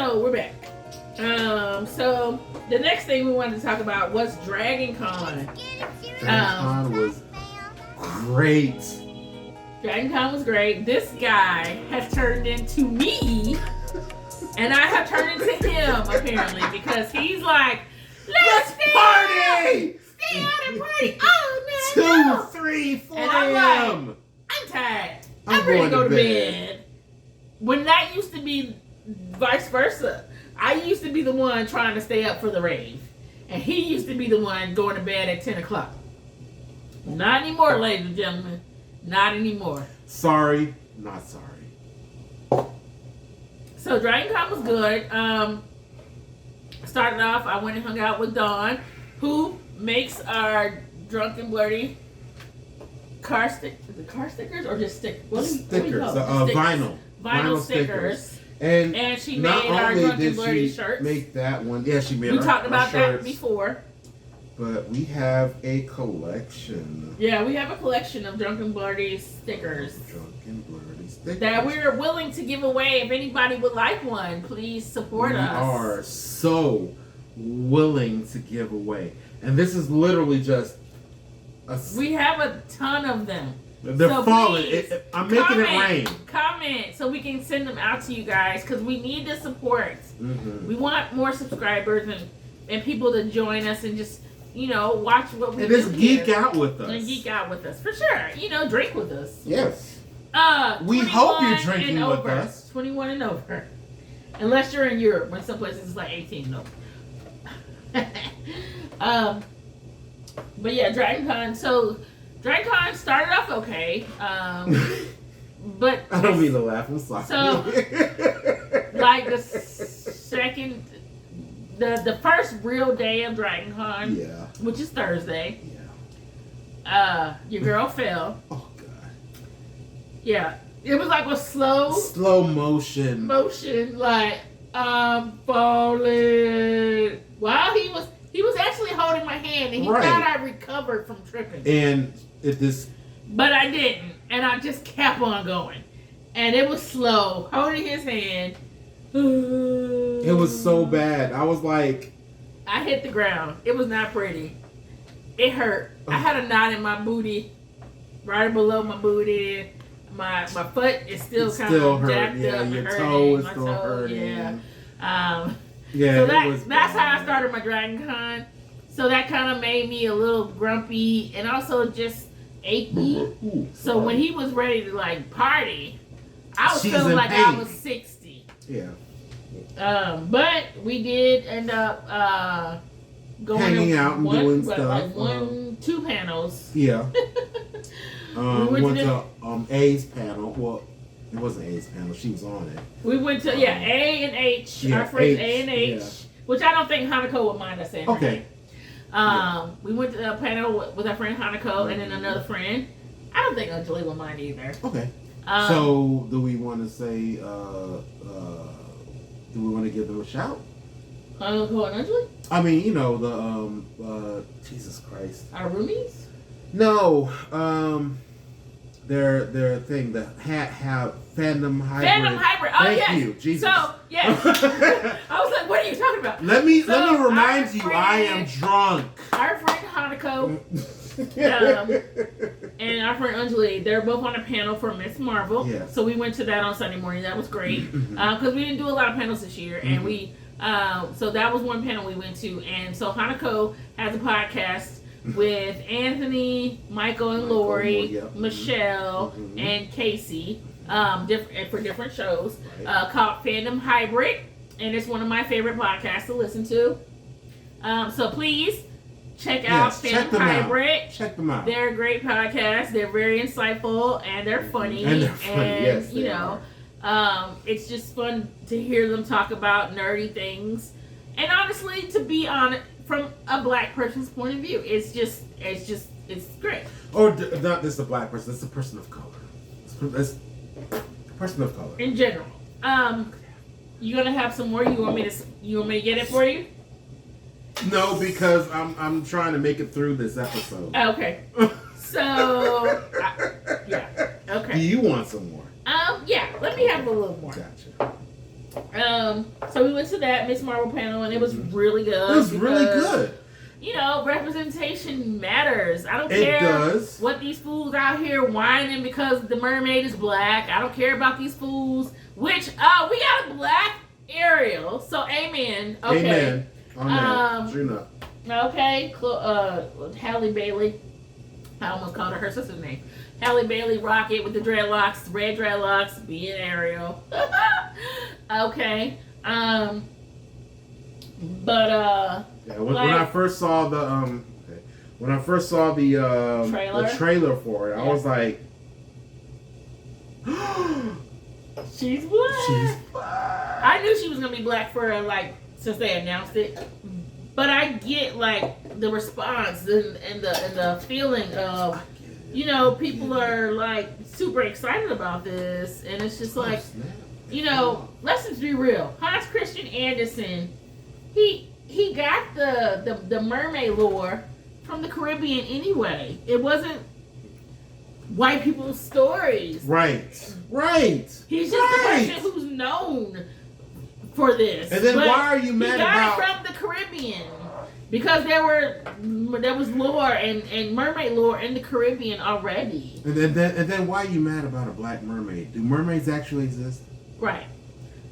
So we're back. So the next thing we wanted to talk about was Dragon Con. Dragon Con was great. Dragon Con was great. This guy has turned into me, and I have turned into him apparently because he's like, let's party! Stay out and party all night. 2, 3, 4 And I'm a.m. like, I'm tired. I'm ready to going go to to bed. bed. When that used to be vice versa. I used to be the one trying to stay up for the rave. And he used to be the one going to bed at 10 o'clock. Not anymore, ladies and gentlemen. Not anymore. Sorry, not sorry. So Dragon Con was good. Started off, I went and hung out with Dawn, who makes our Drunken Blerdy car stickers or just stickers? Stickers, vinyl. Vinyl stickers. And she made our Drunken Blerdy shirts. Make that one. Yeah, she made We talked about shirts. that before. But we have a collection. Yeah, we have a collection of Drunken Blerdy stickers. Drunken Blerdy stickers. That we're willing to give away. If anybody would like one, please support us. We are so willing to give away. And this is literally just we have a ton of them. They're so falling. Please, I'm making it rain. Comment so we can send them out to you guys because we need the support. Mm-hmm. We want more subscribers and people to join us and just, watch what we do. And just geek here. out with us. And geek out with us. For sure. Drink with us. Yes. We hope you're drinking with us. 21 and over. Unless you're in Europe, when some places it's like 18 and over. But yeah, Dragon Con. So Dragon Con started off okay. But I don't mean to laugh. I'm sorry. So like the second, the first real day of Dragon Con, which is Thursday. Yeah. Your girl fell. Oh God. Yeah, it was like a slow motion. Like I'm falling. While he was actually holding my hand, and he thought I recovered from tripping. And but I didn't, and I just kept on going, and it was slow, holding his hand. It was so bad. I was like, I hit the ground. It was not pretty. It hurt. I had a knot in my booty, right below my booty. My foot is still kind of jacked up. Your and toe is my still toe, hurting. Yeah. Yeah. So that's how I started my Dragon Con. So that kind of made me a little grumpy and also just achy. So when he was ready to like party, I was feeling like I was 60. Yeah. But we did end up going hanging out and doing stuff. Like 2 panels. Yeah. We went to A's panel. Well, it wasn't A's panel. She was on it. We went to A and H. Yeah, our friends H, A and H, which I don't think Hanako would mind us saying. Okay. We went to a panel with our friend Hanako and then another friend. I don't think Anjali would mind either. Okay. So do we want to say? Do we want to give them a shout? Hanako and Anjali? I mean, the Jesus Christ. Our roomies? No. Their thing, the have fandom hybrid. Fandom hybrid. Oh, Thank yes. you, Jesus. So, yes. I was like, what are you talking about? Let me remind you, I am drunk. Our friend Hanako and our friend Anjali, they're both on a panel for Miss Marvel. Yes. So we went to that on Sunday morning. That was great. Because we didn't do a lot of panels this year. And we, so that was one panel we went to. And so Hanako has a podcast with Anthony, Michael and Lori, Michelle, and Casey, for different shows, called Fandom Hybrid, and it's one of my favorite podcasts to listen to. So please check out Fandom Hybrid. Check them out. They're a great podcast. They're very insightful and they're funny. And they're funny. Yes, you know, it's just fun to hear them talk about nerdy things. And honestly, to be honest, from a black person's point of view, it's great. Or not just a black person, it's a person of color. It's a person of color. In general. You gonna have some more? You want me to get it for you? No, because I'm trying to make it through this episode. Okay. So yeah. Okay. Do you want some more? Yeah. Let me have a little more. Gotcha. So we went to that Miss Marvel panel, and it was really good. It was really good. You know, representation matters. I don't It care does. what these fools out here whining because the mermaid is black. I don't care about these fools. Which, we got a black Ariel. So, amen. Okay. Amen. True enough. Okay. Halle Bailey. I almost called her sister's name. Halle Bailey Rocket with the dreadlocks, red dreadlocks, being Ariel. Okay. When I first saw the trailer for it, I was like, she's black. She's black. I knew she was gonna be black for since they announced it, but I get the response and the feeling of, you know, people are super excited about this, and it's just you know, let's just be real. Hans Christian Andersen, he got the mermaid lore from the Caribbean anyway. It wasn't white people's stories. Right. He's just the person who's known for this. And then why are you mad about? He got it from the Caribbean because there was lore and mermaid lore in the Caribbean already. And then why are you mad about a black mermaid? Do mermaids actually exist? Right.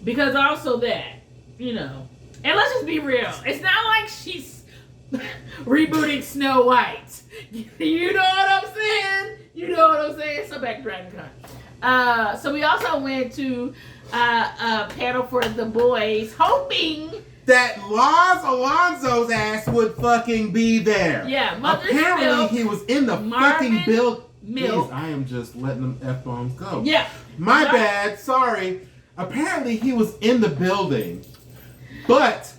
Because also that, you know. And let's just be real. It's not like she's rebooting Snow White. You know what I'm saying? So back to DragonCon. So we also went to a panel for the boys, hoping that Lars Alonso's ass would fucking be there. Yeah, apparently Milk, he was in the Marvin fucking build. Milk. Jeez, I am just letting them F-bombs go. Yeah. My bad. Sorry. Apparently he was in the building, but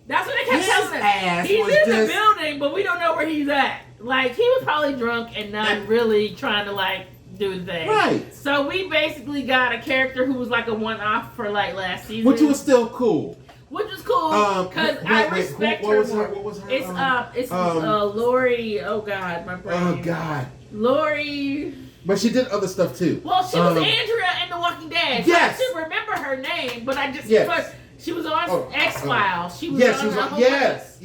that's what they kept telling us. He's in the building, but we don't know where he's at. He was probably drunk and not really trying to do the thing. Right. So we basically got a character who was a one-off for last season, which was still cool. Which was cool because I respect her. What was her? It's Lori. Oh God, my brain. Oh God. Lori. But she did other stuff too. Well, she was Andrea in The Walking Dead. Yes. I should remember her name, but I just she was on X-Files. She was on yes.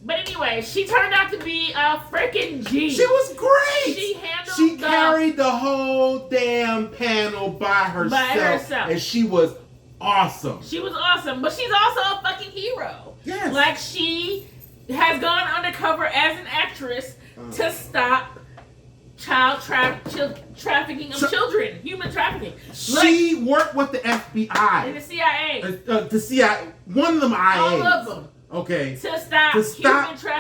But anyway, she turned out to be a freaking G. She was great. She carried the whole damn panel by herself. And she was awesome. She was awesome, but she's also a fucking hero. Yes. She has gone undercover as an actress to stop child trafficking of children, human trafficking. She worked with the FBI and the CIA. The CIA, one of them IAs. All of them. Okay. To stop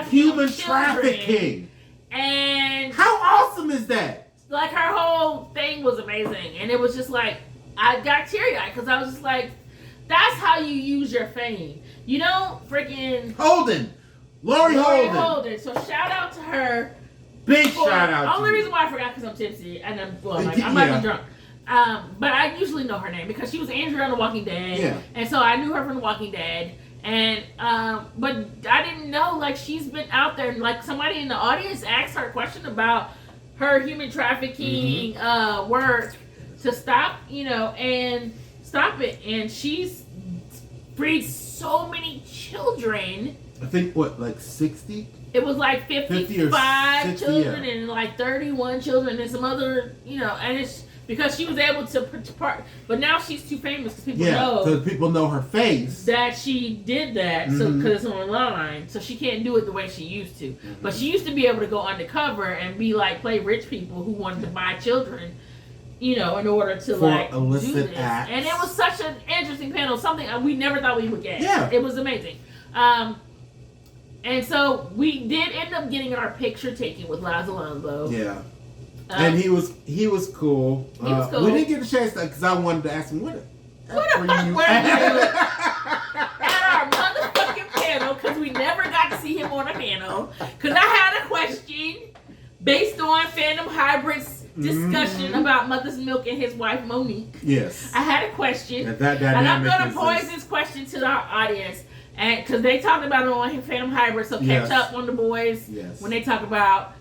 human trafficking. And how awesome is that? Her whole thing was amazing, and it was just I got teary-eyed because I was just that's how you use your fame. You don't freaking Lori Holden. So shout out to her. Big shout out. The only reason why I forgot because I'm tipsy and I might be drunk. But I usually know her name because she was Andrea on The Walking Dead. Yeah. And so I knew her from The Walking Dead. And but I didn't know she's been out there and somebody in the audience asked her a question about her human trafficking work to stop, and stop it. And she's freed so many children. I think 60? It was 55 children and 31 children and some other, and it's because she was able to part. But now she's too famous because people know her face. That she did that because it's online. So she can't do it the way she used to. But she used to be able to go undercover and be play rich people who wanted to buy children, in order to illicit do this. acts. And it was such an interesting panel, something we never thought we would get. Yeah. It was amazing. And so we did end up getting our picture taken with Laz Alonso. Yeah. And he was cool. He was cool. We didn't get a chance because I wanted to ask him what the fuck were you at our motherfucking panel because we never got to see him on a panel because I had a question based on Phantom Hybrid's discussion about Mother's Milk and his wife Monique. Yes. I had a question. And that and I'm going to pose this question to our audience. And because they talked about it on Phantom Hybrid, so catch up on the boys when they talk about,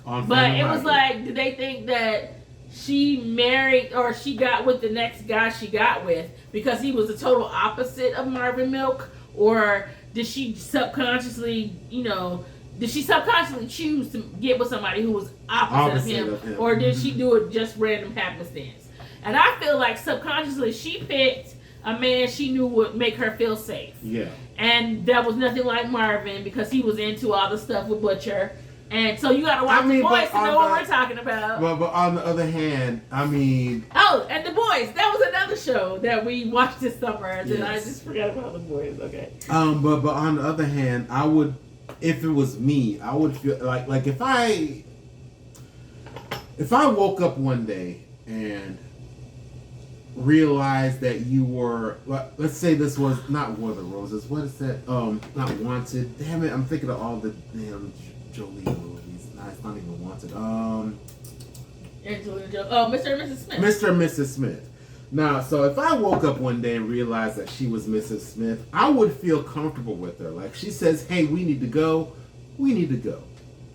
on but Phantom it was Hybrid. did they think that she married or she got with the next guy she got with because he was the total opposite of Marvin Milk? Or did she subconsciously, choose to get with somebody who was opposite of him? Or did she do it just random happenstance? And I feel like subconsciously she picked a man she knew would make her feel safe. Yeah. And that was nothing like Marvin because he was into all the stuff with Butcher. And so you gotta watch The Boys to know what we're talking about. But on the other hand, I mean... Oh, and The Boys. That was another show that we watched this summer. And then I just forgot about The Boys. Okay. But on the other hand, I would... If it was me, I would feel like if I woke up one day and realized that you were, let's say this was not War of the Roses. What is that? Not Wanted. Damn it! I'm thinking of all the damn Jolie movies. Nah, it's not even Wanted. Angelina Jolie. Oh, Mr. and Mrs. Smith. Mr. and Mrs. Smith. Now, so if I woke up one day and realized that she was Mrs. Smith, I would feel comfortable with her. Like she says, "Hey, we need to go. We need to go."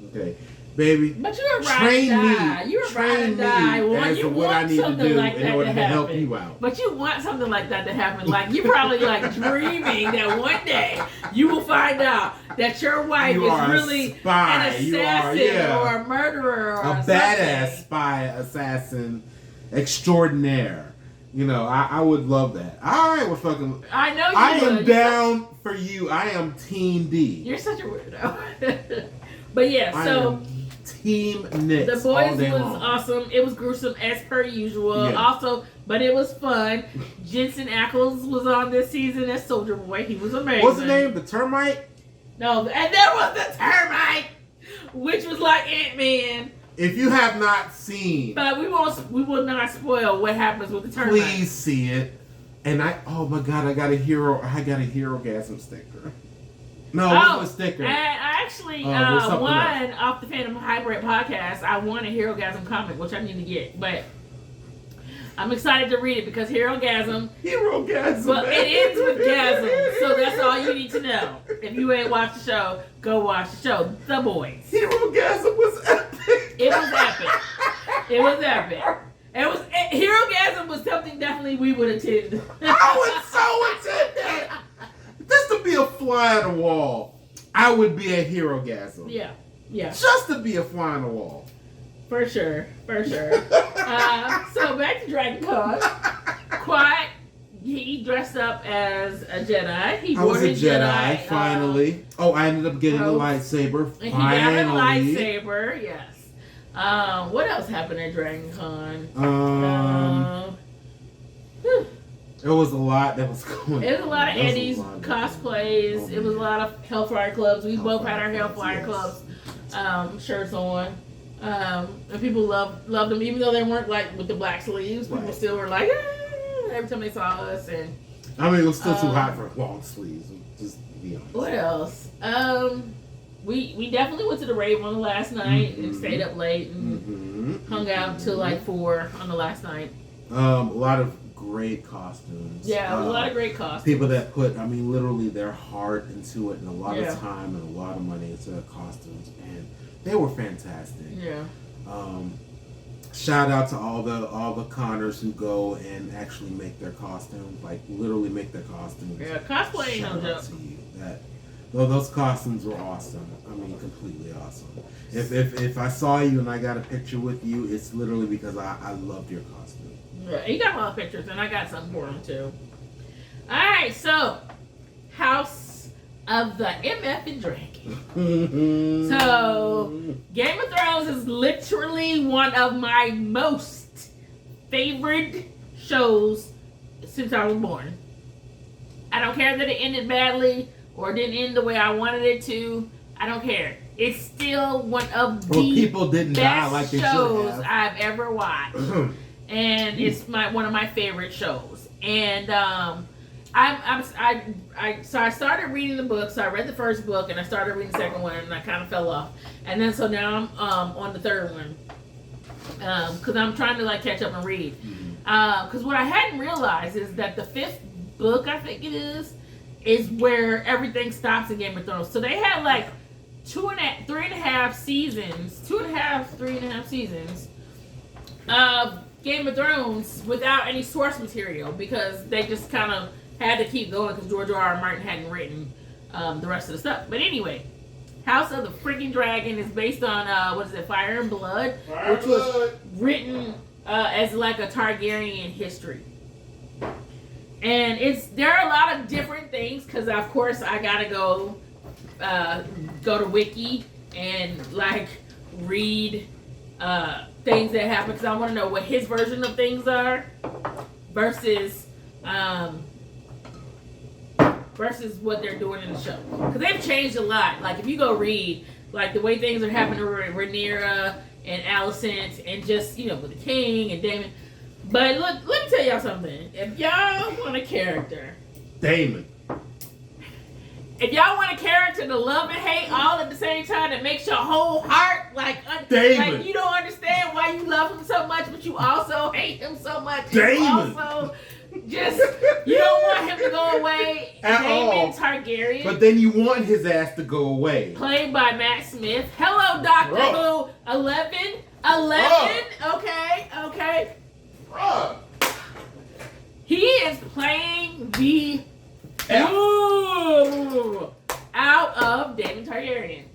Okay, baby. But you're a ride and die. You're a ride and die. As to what I need to do like in order to help you out. But you want something like that to happen. Like you probably like dreaming that one day you will find out that your wife is really an assassin or a murderer or a badass spy assassin extraordinaire. I would love that. I would fucking. I know you I would. am down for you. I am Team D. You're such a weirdo. But yeah, so Team Nick. The Boys was awesome. It was gruesome as per usual. Yeah. Also, but it was fun. Jensen Ackles was on this season as Soldier Boy. He was amazing. What's the name? The Termite? No, and there was the Termite, which was like Ant-Man. If you have not seen, but we will not spoil what happens with the Termite. Please see it. And oh my god, I got a Herogasm sticker. No, what's the sticker? And I actually won off the Phantom Hybrid podcast. I won a Herogasm comic, which I need to get, but I'm excited to read it because Herogasm. Well, it ends with gasm, so that's all you need to know. If you ain't watched the show, go watch the show. The Boys. Herogasm was epic. It was epic. It was epic. Herogasm was something definitely we would attend. I would so attend that. Just to be a fly on the wall, I would be a Herogasm. Yeah. Just to be a fly on the wall. For sure. So back to Dragon Con. Quiet. He dressed up as a Jedi. I was a Jedi, finally. I ended up getting a lightsaber. Finally. He got a lightsaber, yes. What else happened at Dragon Con? It was a lot that was going on. It was a lot of Eddie's cosplays. It was a lot of Hellfire Clubs. We both had our Hellfire Clubs shirts on. And people loved them, even though they weren't like with the black sleeves. People still were like, every time they saw us. And I mean, it was still too hot for long sleeves. Just be honest. What else? We definitely went to the rave on the last night and stayed up late and hung out till like 4 on the last night. A lot of great costumes. Yeah, a lot of great costumes. People that put, literally their heart into it and a lot of time and a lot of money into their costumes, and they were fantastic. Yeah. Shout out to all the Connors who go and actually make their costumes, like literally make their costumes. Yeah, cosplay ain't no joke. Those costumes were awesome. Completely awesome. If I saw you and I got a picture with you, it's literally because I loved your costume. Yeah, he got a lot of pictures, and I got some for him too. All right, so House of the MF and Dragon. So Game of Thrones is literally one of my most favorite shows since I was born. I don't care that it ended badly or didn't end the way I wanted it to. I don't care. It's still one of the people didn't die best like they shows should I've ever watched. And it's one of my favorite shows. And so I started reading the book. So I read the first book and I started reading the second one and I kind of fell off. And then so now I'm on the third one because I'm trying to like catch up and read. Because what I hadn't realized is that the 5th book, I think it is where everything stops in Game of Thrones. So they had like 3.5 seasons of Game of Thrones without any source material because they just kind of had to keep going because George R.R. Martin hadn't written the rest of the stuff. But anyway, House of the Freaking Dragon is based on Fire and Blood, which was written as like a Targaryen history. And there are a lot of different things because of course I gotta go to Wiki and like read things that happen because I want to know what his version of things are versus what they're doing in the show because they've changed a lot. Like if you go read like the way things are happening to Rhaenyra and Alicent and just with the king and Daemon. But look, let me tell y'all something. If y'all want a character, Daemon. If y'all want a character to love and hate all at the same time that makes your whole heart like you don't understand why you love him so much, but you also hate him so much. Daemon. You also you don't want him to go away. At Daemon all. Targaryen. But then you want his ass to go away. Played by Matt Smith. Hello, Doctor Who. 11. Okay. He is playing the out of Daemon Targaryen.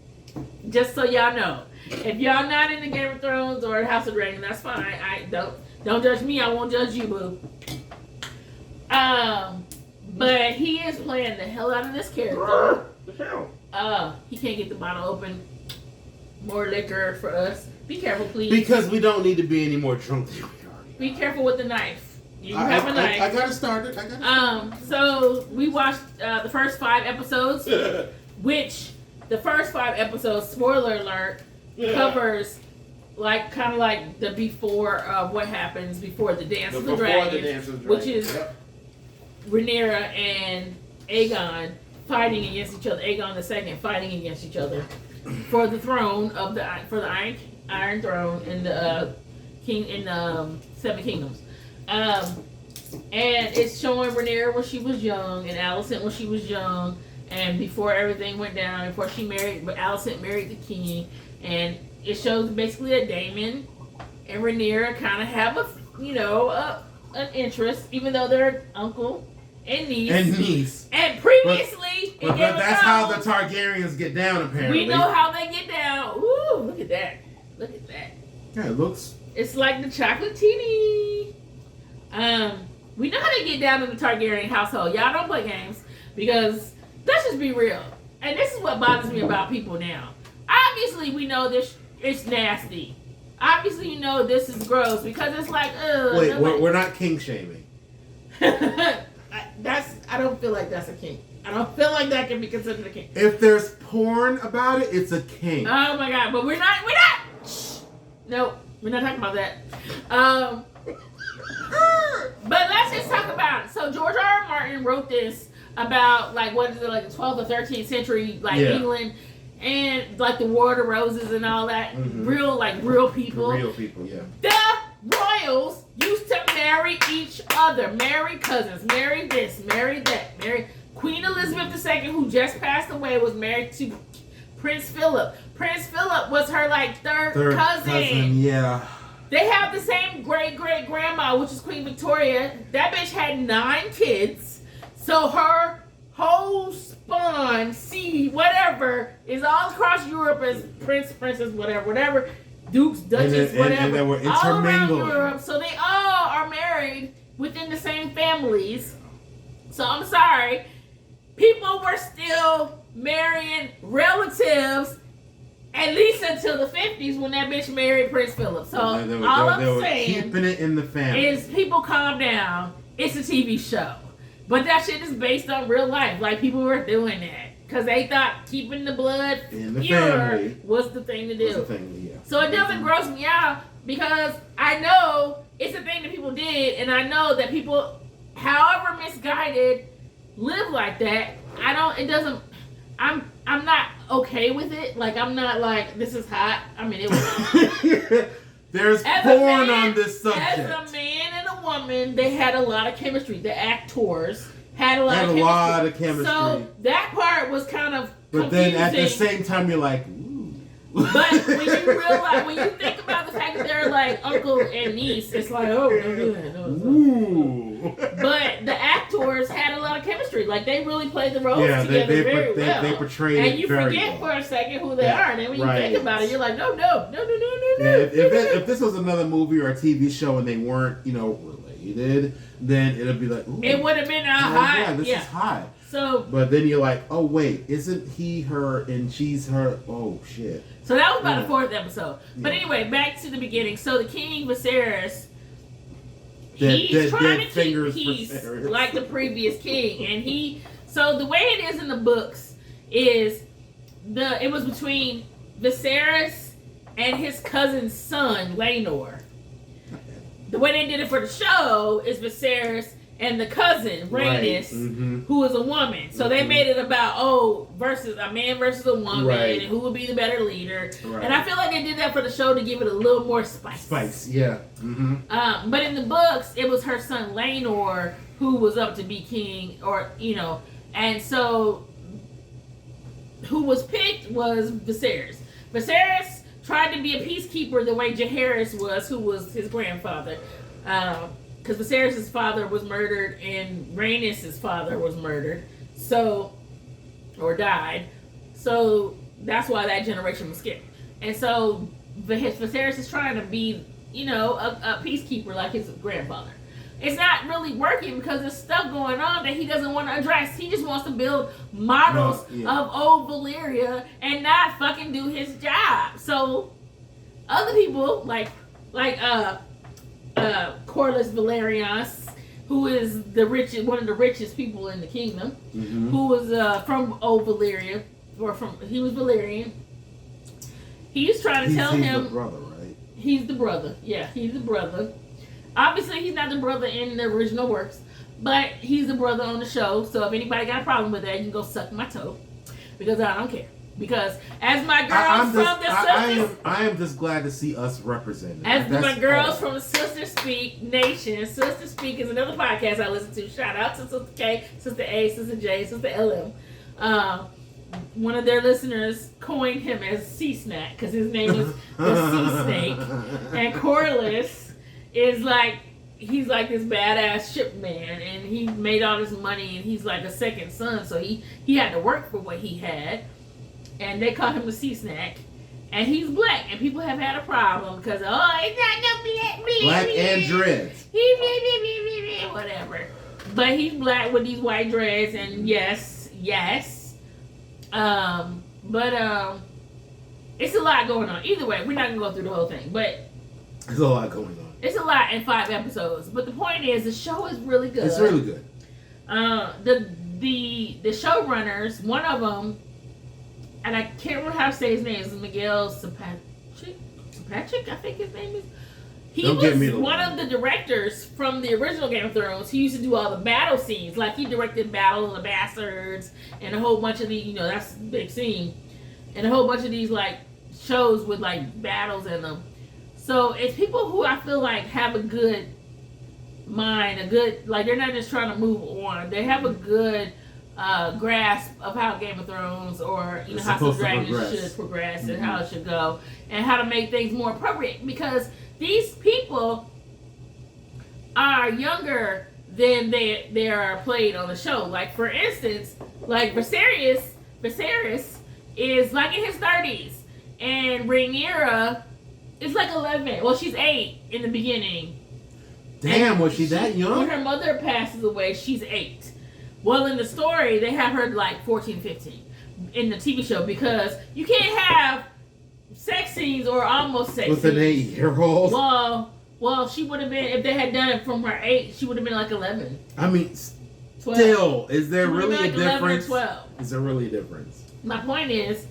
Just so y'all know. If y'all not into Game of Thrones or House of Dragon, that's fine. I don't judge me. I won't judge you, boo. But he is playing the hell out of this character. He can't get the bottle open. More liquor for us. Be careful, please. Because we don't need to be any more drunk than we are. Be careful with the knife. You have a knife. I got it started. So we watched the first 5 episodes, which the first 5 episodes, spoiler alert, covers kind of like the before of what happens before the Dance of the Dragon, which is Rhaenyra and Aegon fighting against each other. Aegon II fighting against each other for the throne of the Iron Throne in the Seven Kingdoms. And it's showing Rhaenyra when she was young and Alicent when she was young and before everything went down, before she married, but Alicent married the king, and it shows basically that Daemon and Rhaenyra kind of have an interest, even though they're uncle and niece. And previously, but that's how the Targaryens get down. Apparently, we know how they get down. Ooh, look at that! Yeah, it looks. It's like the chocolatini. We know how they get down in the Targaryen household. Y'all don't play games because let's just be real. And this is what bothers me about people now. Obviously, we know this. It's nasty. Obviously, you know this is gross because it's like, wait, we're not king shaming. I don't feel like that's a kink. I don't feel like that can be considered a kink. If there's porn about it, it's a kink. Oh my god! But we're not. Shh. No, we're not talking about that. But let's just talk about it. So George R.R. Martin wrote this about the 12th or 13th century England and the War of the Roses and all that. Mm-hmm. Real people. Real people, yeah. The royals used to marry each other, marry cousins, marry this, marry that, marry. Queen Elizabeth II, who just passed away, was married to Prince Philip. Prince Philip was her third cousin. Yeah. They have the same great-great-grandma, which is Queen Victoria. That bitch had 9 kids. So her whole spawn, seed, whatever, is all across Europe as prince, princess, whatever, dukes, duchess, whatever. And they were intermingling. All around Europe. So they all are married within the same families. So I'm sorry. People were still marrying relatives at least until the 50s when that bitch married Prince Philip. So all I'm saying keeping it in the family is people calm down. It's a TV show. But that shit is based on real life. People were doing that. Because they thought keeping the blood pure was the thing to do. So it doesn't gross me out because I know it's a thing that people did. And I know that people, however misguided, live like that. I'm not okay with it. I'm not this is hot. I mean, it was. There's porn on this subject. As a man and a woman, they had a lot of chemistry. The actors had a lot of chemistry. So that part was kind of confusing. Then at the same time, you're like, ooh. But when you realize, when you think about the fact that they're like uncle and niece, it's like, oh, don't do that. No, Ooh. but the actors had a lot of chemistry. Like, they really played the roles together very well. They portrayed and it you very forget well. for a second who they are. And then when you think about it, you're like, no. Yeah, if this was another movie or a TV show and they weren't, related, then it'd be like, ooh, it would have been high. Yeah, this is high. So, but then you're like, oh wait, isn't he her and she's her? Oh shit. So that was about the fourth episode. But anyway, back to the beginning. So the King Viserys, he's trying to keep peace like the previous king, and so the way it is in the books is it was between Viserys and his cousin's son, Laenor. The way they did it for the show is Viserys and the cousin, Rhaenys, who is a woman. So they made it about, versus a man versus a woman, and who would be the better leader. Right. And I feel like they did that for the show to give it a little more spice. Yeah. But in the books, it was her son, Laenor, who was up to be king, and so who was picked was Viserys. Viserys tried to be a peacekeeper the way Jaehaerys was, who was his grandfather. Because Viserys' father was murdered and Rhaenys' father was murdered, or died. So that's why that generation was skipped. And so Viserys is trying to be, a peacekeeper like his grandfather. It's not really working because there's stuff going on that he doesn't want to address. He just wants to build models of old Valyria and not fucking do his job. So other people like Corlys Valerius, who is one of the richest people in the kingdom, who was from old Valyria, he was Valyrian. He's trying to tell him he's the brother, right? He's the brother. Yeah, he's the brother. Obviously, he's not the brother in the original works, but he's the brother on the show. So if anybody got a problem with that, you can go suck my toe, because I don't care. Because as my girls from the Sisters... I am just glad to see us represented. As my girls from the Sister Speak Nation, Sister Speak is another podcast I listen to. Shout out to Sister K, Sister A, Sister J, Sister LM. One of their listeners coined him as Sea Snack because his name is the Sea Snake. And Corlys is he's like this badass ship man, and he made all this money, and he's like a second son, so he had to work for what he had. And they call him the Sea Snack. And he's black. And people have had a problem because, it's not no black and dreads. Whatever. But he's black with these white dreads, and yes. It's a lot going on. Either way, we're not going to go through the whole thing. But there's a lot going on. It's a lot in 5 episodes. But the point is, the show is really good. It's really good. The showrunners, one of them, and I can't remember how to say his name. It's Miguel Sapochnik, I think his name is. He was one of the directors from the original Game of Thrones. He used to do all the battle scenes. Like, he directed Battle of the Bastards and a whole bunch of these, that's a big scene. And a whole bunch of these, shows with, battles in them. So, it's people who I feel like have a good mind, they're not just trying to move on. They have a good grasp of how Game of Thrones or House of Dragons should progress and how it should go and how to make things more appropriate, because these people are younger than they are played on the show. Like, for instance, Viserys is in his 30s, and Rhaenyra is 11. Well, she's 8 in the beginning. Damn, was she that young? When her mother passes away, she's 8. Well, in the story, they have her 14, 15 in the TV show, because you can't have sex scenes or almost sex scenes. With an 8-year-old? Well, she would have been, if they had done it from her 8, she would have been 11. I mean, 12. Still, is there really a difference? 12. Is there really a difference? My point is,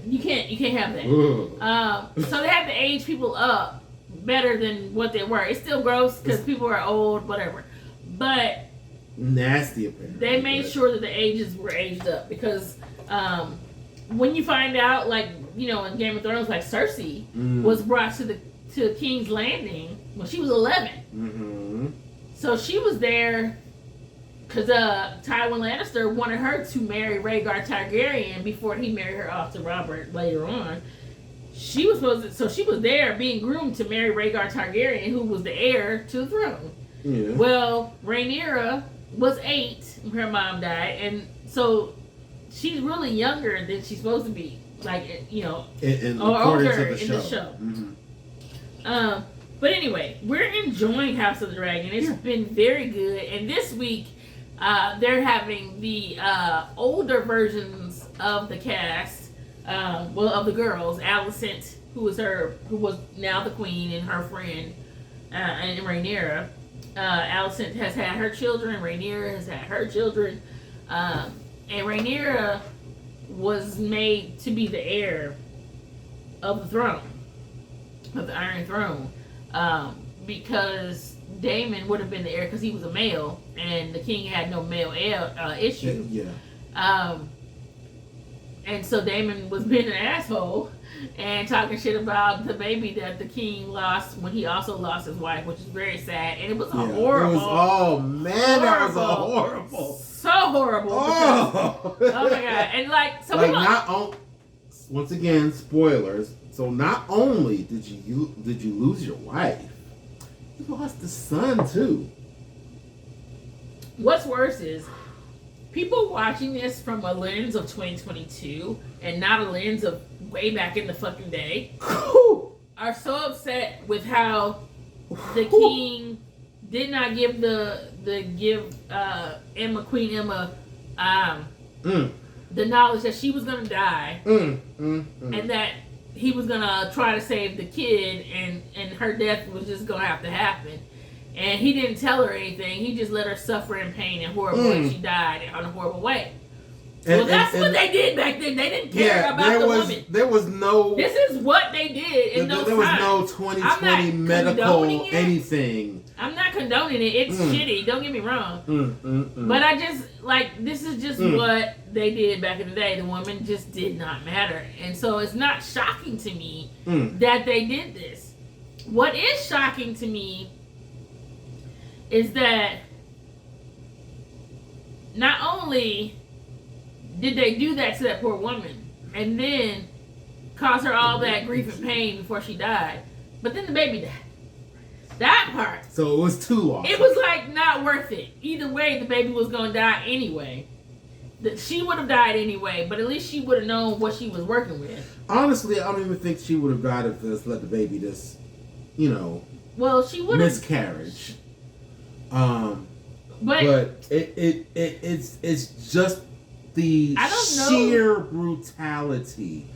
you can't have that. So they have to age people up better than what they were. It's still gross because people are old, whatever. But nasty apparently. They made sure that the ages were aged up, because when you find out, in Game of Thrones, Cersei was brought to King's Landing when she was 11. Mm-hmm. So she was there because Tywin Lannister wanted her to marry Rhaegar Targaryen before he married her off to Robert later on. she was supposed to, so she was there being groomed to marry Rhaegar Targaryen, who was the heir to the throne. Yeah. Well, Rhaenyra was 8 when her mom died, and so she's really younger than she's supposed to be. Like, you know, or older in the show. Mm-hmm. But anyway, we're enjoying House of the Dragon. It's been very good, and this week they're having the older versions of the cast. Of the girls, Alicent, who was now the queen, and her friend, and Rhaenyra. Alicent has had her children. Rhaenyra has had her children, and Rhaenyra was made to be the heir of the throne, of the Iron Throne, because Daemon would have been the heir because he was a male, and the king had no male issue. Yeah. And so Daemon was being an asshole and talking shit about the baby that the king lost when he also lost his wife, which is very sad. And it was horrible. It was, oh man, that was horrible. So horrible. Oh my god! And like, so like once again, spoilers. So not only did you lose your wife, you lost the son too. What's worse is people watching this from a lens of 2022 and not a lens of way back in the fucking day are so upset with how the king did not give Queen Emma the knowledge that she was gonna die and that he was gonna try to save the kid and her death was just gonna have to happen. And he didn't tell her anything. He just let her suffer in pain and horrible, and she died in a horrible way. Well, that's what they did back then. They didn't care about the woman. There was no... This is what they did in those times. There was no 2020 medical anything. I'm not condoning it. It's shitty. Don't get me wrong. But I just, like, this is just what they did back in the day. The woman just did not matter. And so it's not shocking to me that they did this. What is shocking to me is that not only did they do that to that poor woman and then cause her all that grief and pain before she died, but then the baby died. That part. So it was too long. It was like not worth it. Either way, the baby was going to die anyway. She would have died anyway, but at least she would have known what she was working with. Honestly, I don't even think she would have died if just let the baby just, well, she would have miscarriage. But it's just the sheer brutality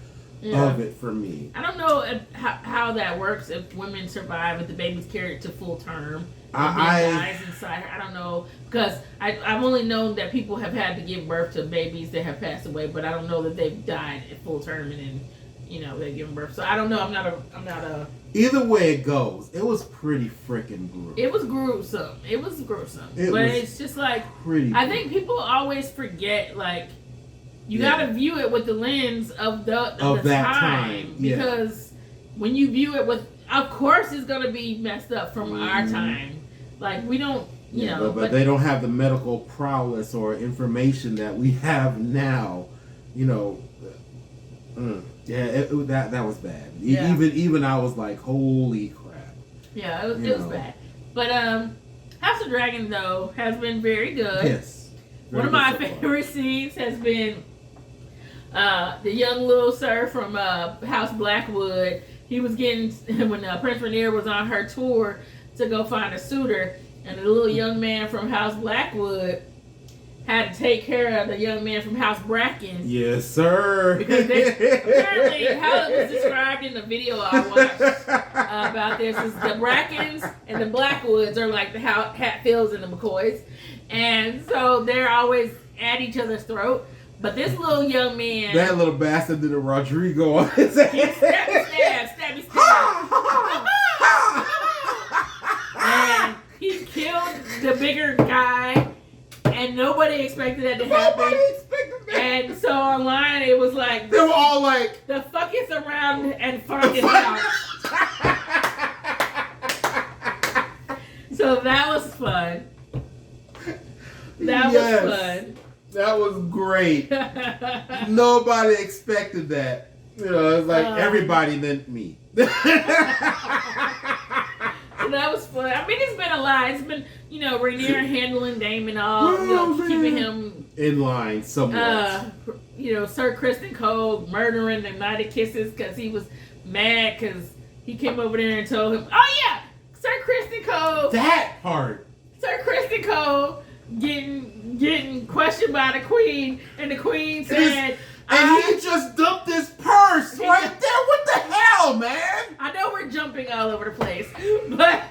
of it for me. I don't know how that works if women survive if the baby's carried to full term and dies inside her. I don't know, because I've only known that people have had to give birth to babies that have passed away, but I don't know that they've died at full term and then they've given birth. So I don't know. I'm not a. Either way it goes, it was pretty freaking brutal. It was gruesome. It's just like, I think people always forget, like, you gotta view it with the lens of that time. Because when you view it with, of course it's gonna be messed up from our time. Like, we don't, but they don't have the medical prowess or information that we have now. That was bad. Even I was like, holy crap. Yeah, it was bad. But House of Dragon though has been very good. Yes. One of my favorite scenes has been the young little sir from House Blackwood. He was getting when Prince Rhaenyra was on her tour to go find a suitor, and the little young man from House Blackwood had to take care of the young man from House Bracken. Yes, sir. Because apparently, how it was described in the video I watched about this is the Brackens and the Blackwoods are like the Hatfields and the McCoys. And so they're always at each other's throat. But this little young man... That little bastard did a Rodrigo on his head. Stabby. And he killed the bigger guy. And nobody expected that to happen. And so online it was like... They were all like... The fuck is around and fuck is out. So that was fun. That was fun. That was great. Nobody expected that. You know, it's like everybody then me. So that was fun. I mean, it's been a lot. It's been, you know, Rainier handling Damon all, you know, keeping him in line somewhat. You know, Sir Kristen Cole murdering the Night of Kisses because he was mad because he came over there and told him, oh yeah, Sir Kristen Cole. That part. Sir Kristen Cole getting questioned by the Queen, and the Queen said, and he just dumped his purse right there. What the hell, man? I know we're jumping all over the place, but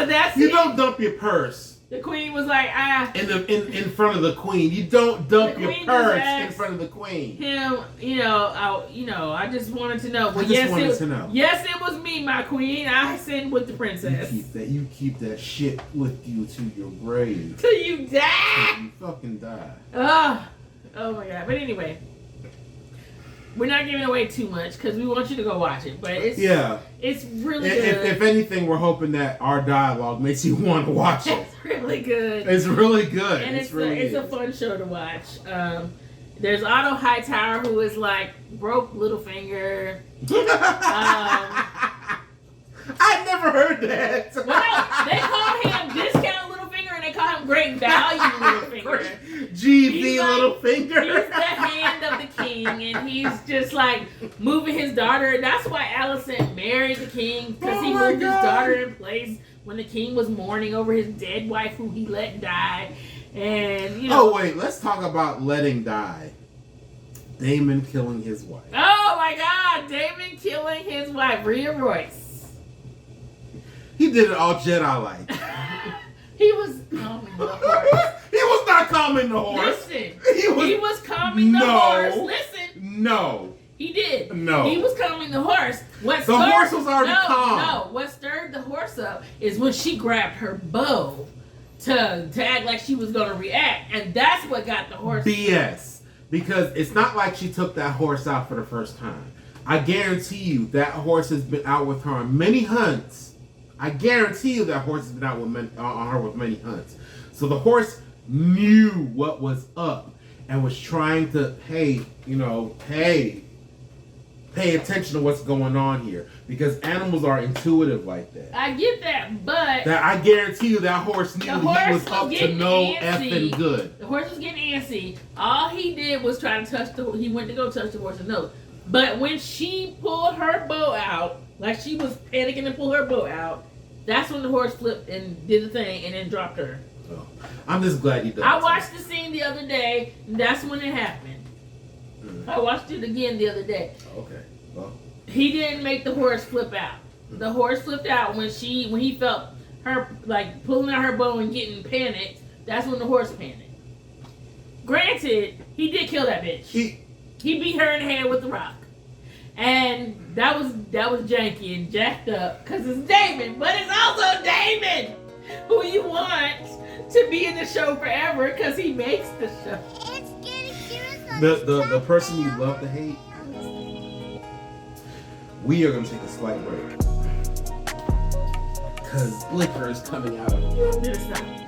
that's you don't dump your purse. The Queen was like, in front of the Queen. You don't dump your purse in front of the Queen. Him, I just wanted to know. Well, yes, it was me, my Queen. I sinned with the princess. You keep that shit with you to your grave. Till you die. Till you fucking die. Oh my god. But anyway, we're not giving away too much because we want you to go watch it. But it's really good. If anything, we're hoping that our dialogue makes you want to watch it. It's really good. It's really good. And it's a fun show to watch. There's Otto Hightower, who is like broke Littlefinger. I've never heard that. Well, no, they call him Discount Littlefinger, and they call him Great Value Littlefinger. GV Littlefinger. He's the hand of the king, and he's just like moving his daughter. That's why Alicent married the king, because he moved his daughter in place when the king was mourning over his dead wife, who he let die. And you know. Oh wait, let's talk about letting die. Damon killing his wife. Oh my God, Damon killing his wife, Rhea Royce. He did it all Jedi-like. He was calming the horse. He was not calming the horse. Listen, he was calming the horse. Listen. No. He did. No. He was calming the horse. The horse was already calm. No. What stirred the horse up is when she grabbed her bow to act like she was going to react. And that's what got the horse. BS. Because it's not like she took that horse out for the first time. I guarantee you that horse has been out with her on many hunts. I guarantee you that horse has been out with on her with many hunts. So the horse knew what was up and was trying to, pay attention to what's going on here. Because animals are intuitive like that. I get that, but I guarantee you that horse knew he was up to no effing good. The horse was getting antsy. All he did was try to touch he went to go touch the horse's nose. But when she pulled her bow out, like she was panicking and pulled her bow out, that's when the horse flipped and did the thing and then dropped her. Oh, I'm just glad he did. I watched the scene the other day, and that's when it happened. Mm-hmm. I watched it again the other day. Okay. Well, he didn't make the horse flip out. The horse flipped out when he felt her like pulling out her bow and getting panicked. That's when the horse panicked. Granted, he did kill that bitch. He beat her in the head with the rock. And that was janky and jacked up because it's Damon, but it's also Damon who you want to be in the show forever because he makes the show. It's getting serious. The person you love to hate. We are going to take a slight break because liquor is coming out of it.